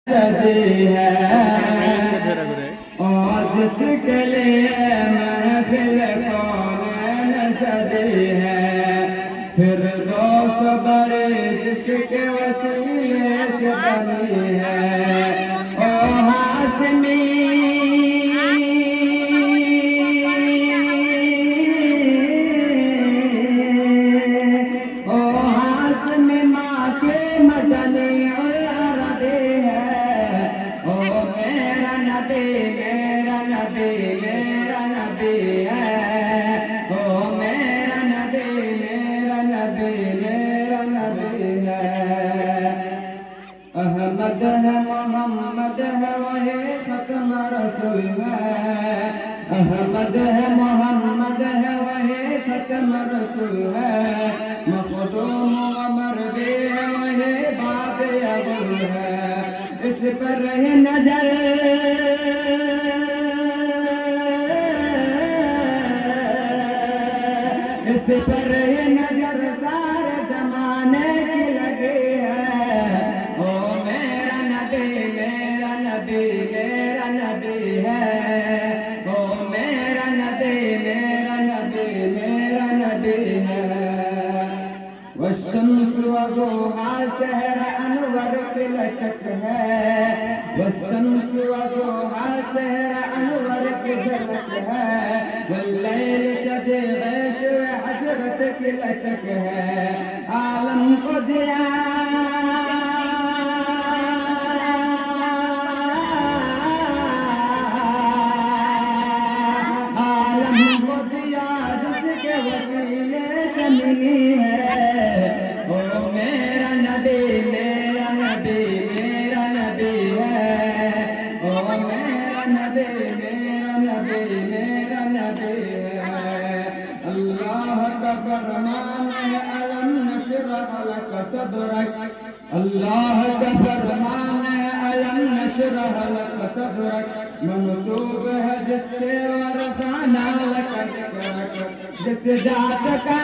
سجی ہے اور جس کے لیے محفل کونین سجی ہے، پھر دوست بڑے جس کے وسیلے سے بنی ہے، او ہاشمی ماں کے مدنی میرا نبی ہے، او میرا نبی ہے، احمد ہے محمد ہے وہی ختم رسول ہے، احمد ہے محمد ہے وہی ختم رسول ہے، مخدوم و مرضی ہے وہی باب ابو ہے، اس پر رہے نظر اس پر یہ نظر سارے زمانے کی لگی ہے، او میرا نبی ہے، او میرا نبی ہے، والشمس وضحاها سحر انور کی لچک ہے، والشمس وضحاها سحر انور کی جھلک ہے، واللیل شجیع حضرت کی لچک ہے، عالم کو دیا عالم کو دیا جس کے وسیلے سے ملی ہے، او میرا نبی ہے، او میرا نبی ہے، اللہ کا فرمان ہے الم نشرح لک صدرک، اللہ کا فرمان ہے الم نشرح لک صدرک، منسوب ہے جس سے ورفعنا لک ذکرک، جس ذات کا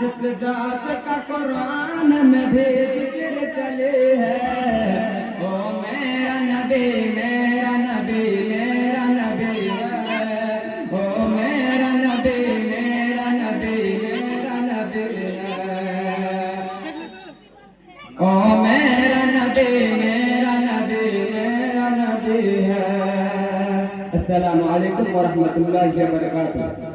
جس ذات کا قرآن میں بھی ذکر چلے ہے، او میرا نبی ہے، او میرا نبی ہے، او میرا نبی ہے۔ السلام علیکم ورحمۃ اللہ وبرکاتہ۔